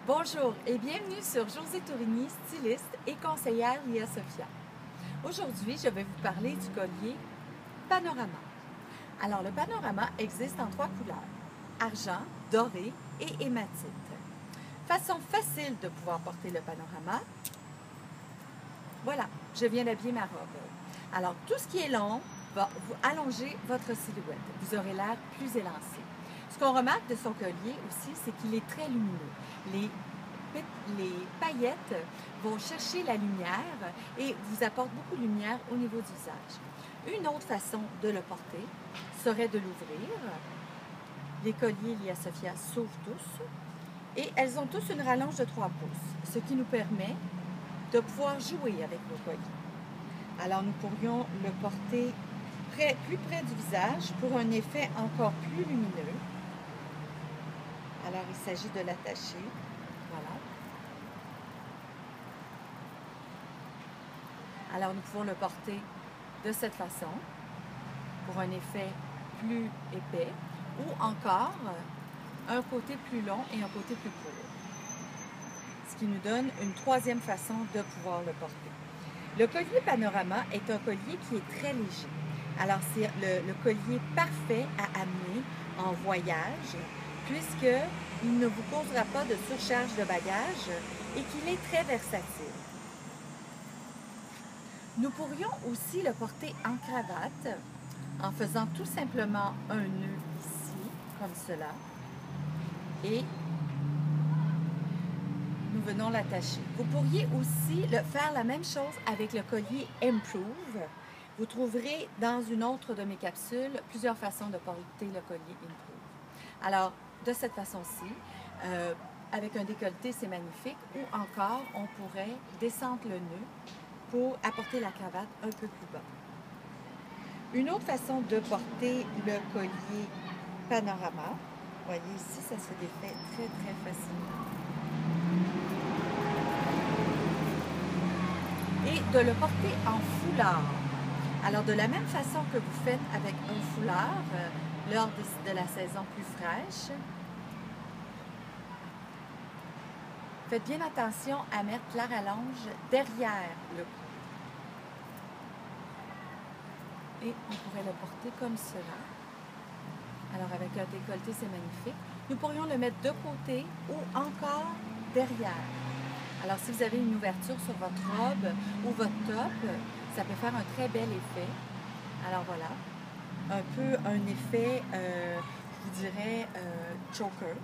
Bonjour et bienvenue sur Josée Tourigny, styliste et conseillère Lia Sophia. Aujourd'hui, je vais vous parler du collier Panorama. Alors, le Panorama existe en 3 couleurs, argent, doré et hématite. Façon facile de pouvoir porter le Panorama. Voilà, je viens d'habiller ma robe. Alors, tout ce qui est long va vous allonger votre silhouette. Vous aurez l'air plus élancé. Ce qu'on remarque de son collier aussi, c'est qu'il est très lumineux. Les paillettes vont chercher la lumière et vous apportent beaucoup de lumière au niveau du visage. Une autre façon de le porter serait de l'ouvrir. Les colliers Lia Sophia s'ouvrent tous et elles ont tous une rallonge de 3 pouces, ce qui nous permet de pouvoir jouer avec nos colliers. Alors nous pourrions le porter plus près du visage pour un effet encore plus lumineux. Alors il s'agit de l'attacher. Voilà. Alors nous pouvons le porter de cette façon pour un effet plus épais ou encore un côté plus long et un côté plus court. Ce qui nous donne une troisième façon de pouvoir le porter. Le collier Panorama est un collier qui est très léger. Alors c'est le collier parfait à amener en voyage puisqu'il ne vous causera pas de surcharge de bagages et qu'il est très versatile. Nous pourrions aussi le porter en cravate en faisant tout simplement un nœud ici, comme cela, et nous venons l'attacher. Vous pourriez aussi faire la même chose avec le collier Improve. Vous trouverez dans une autre de mes capsules plusieurs façons de porter le collier Improve. Alors, de cette façon-ci, avec un décolleté, c'est magnifique, ou encore, on pourrait descendre le nœud pour apporter la cravate un peu plus bas. Une autre façon de porter le collier Panorama, vous voyez ici, ça se défait très, très facilement. Et de le porter en foulard. Alors, de la même façon que vous faites avec un foulard lors de la saison plus fraîche, faites bien attention à mettre la rallonge derrière le cou. Et on pourrait le porter comme cela. Alors, avec un décolleté, c'est magnifique. Nous pourrions le mettre de côté ou encore derrière. Alors, si vous avez une ouverture sur votre robe ou votre top, ça peut faire un très bel effet. Alors, voilà. Un peu un effet, je vous dirais, choker.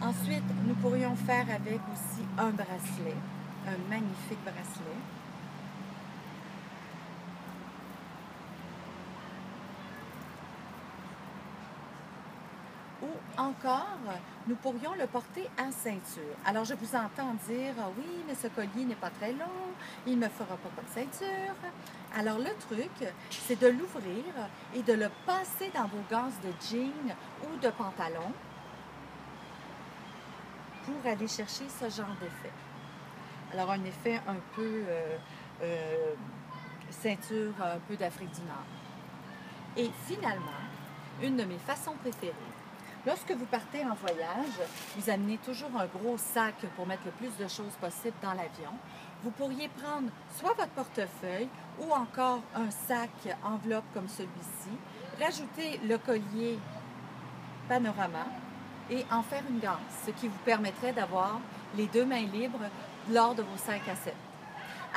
Ensuite, nous pourrions faire avec aussi un bracelet, un magnifique bracelet. Ou encore, nous pourrions le porter en ceinture. Alors, je vous entends dire, ah oui, mais ce collier n'est pas très long, il ne me fera pas comme ceinture. Alors, le truc, c'est de l'ouvrir et de le passer dans vos gants de jean ou de pantalon pour aller chercher ce genre d'effet. Alors, un effet un peu ceinture, un peu d'Afrique du Nord. Et finalement, une de mes façons préférées, lorsque vous partez en voyage, vous amenez toujours un gros sac pour mettre le plus de choses possible dans l'avion. Vous pourriez prendre soit votre portefeuille ou encore un sac enveloppe comme celui-ci, rajouter le collier Panorama et en faire une ganse, ce qui vous permettrait d'avoir les 2 mains libres lors de vos 5 à 7.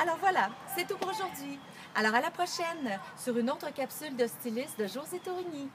Alors voilà, c'est tout pour aujourd'hui. Alors à la prochaine sur une autre capsule de styliste de Josée Tourigny.